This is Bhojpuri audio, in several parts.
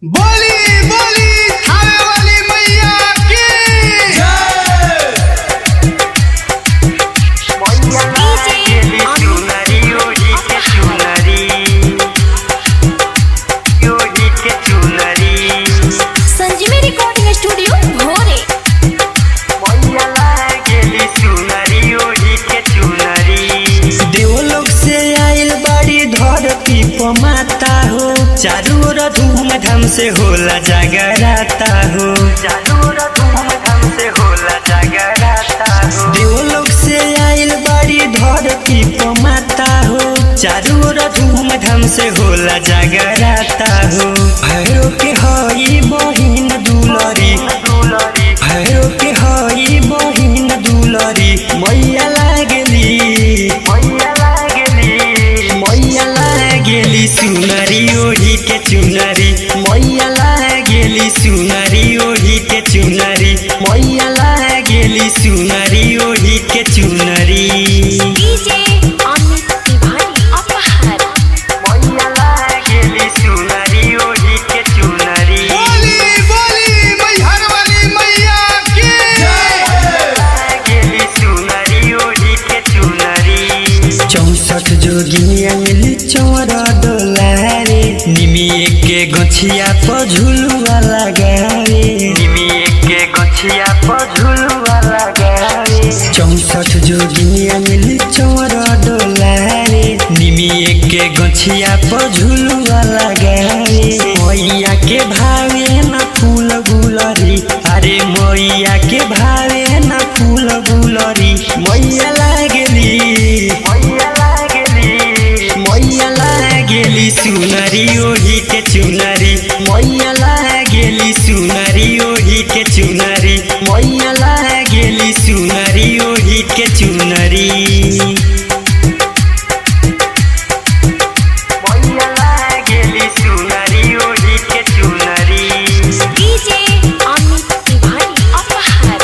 बोली बोली थाने वाली मैया की संजीवनी रिकॉर्डिंग स्टूडियो भोरे। देवलोक से आइल बड़ी धरती प माता हो, चारों ओर धूमधाम से होला जगराता हो। देवलोक से आइल बड़ी धरती प माता हो, चारों ओर धूमधाम से होला जगराता हो। भैरो के हई बहिन दुलरी, भैरो के हई बहिन दुलरी, मैया लागली सुनरी ओढ़ी के चुनरी, मैया लागेली सुनरी ओढ़ी के चुनरी, मैया लागेली सुनरी ओढ़ी के चुनरी। डीजे अमित तिवारी अपहर। मैया लागेली सुनरी ओढ़ी के चुनरी। बोली बोली मैहर वाली मैया की लागेली सुनरी ओढ़ी के चुनरी। 64 जोगिनिया मिली चौर डोलारे, निमिए के गछिया प झुलुआ लगावे, निमिए के गछिया प झुलुआ लगावे। 64 जोगिनिया मिली चौर डोलारे, निमिए के गछिया प झुलुआ लगावे। मैया के भावे न फूल गुलरी, अरे मैया के भावे न फूल गुलरी, मैया लागली सुनरी ओढ़ी के चुनरी, मैया लागेली सुनरी ओढ़ी के चुनरी, मैया लागेली सुनरी ओढ़ी के चुनरी। मैया लागेली सुनरी ओढ़ी के चुनरी। डीजे अमित तिवारी अपहर।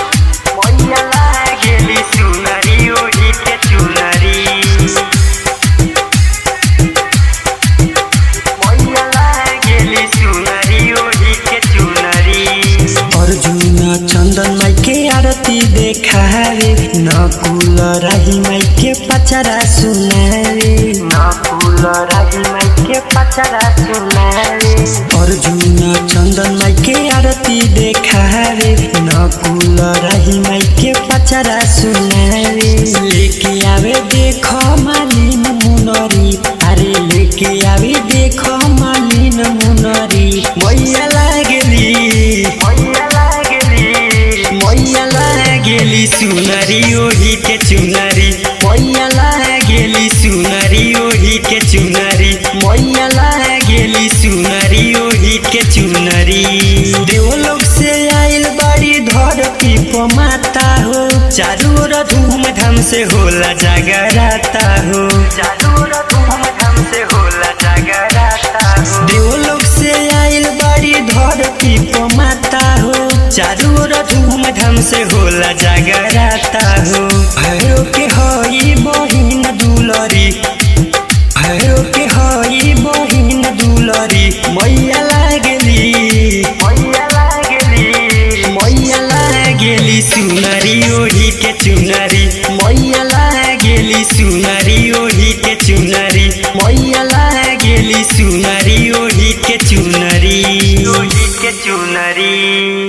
मैया लागेली सुनरी ओढ़ी के चुनरी। अर्जुन चंदन माई के आरती देखावे, नकुल राही माई के पचरा सुनावे, नकुल राही माई के पचरा सुनावे। अर्जुन चंदन माई के आरती देखावे, नकुल राही माई के पचरा सुनावे। लेके आवे देखो मालिन मुनरी, अरे लेके आवे देखो मालिन मुनरी, मैया लागली सुनरी ओढ़ी के चुनरी, मैया लागेली सुनरी ओढ़ी के चुनरी, मैया लागेली सुनरी ओढ़ी के चुनरी। देवलोक से आइल बड़ी धरती प माता हो, चारों ओर धूमधाम से होला जगराता हो, चारों ओर धूमधाम से होला जगराता हो। देवलोक से आइल बड़ी धरती प माता हो, चारों ओर धूमधाम से होला जगराता हो। भैरो के हई बहिन दुलरी, भैरो के हई बहिन दुलरी, मैया लागली सुनरी ओढ़ी के चुनरी, मैया लागेली सुनरी ओढ़ी के चुनरी, मैया लागेली सुनरी ओढ़ी के चुनरी, ओढ़ी के चुनरी।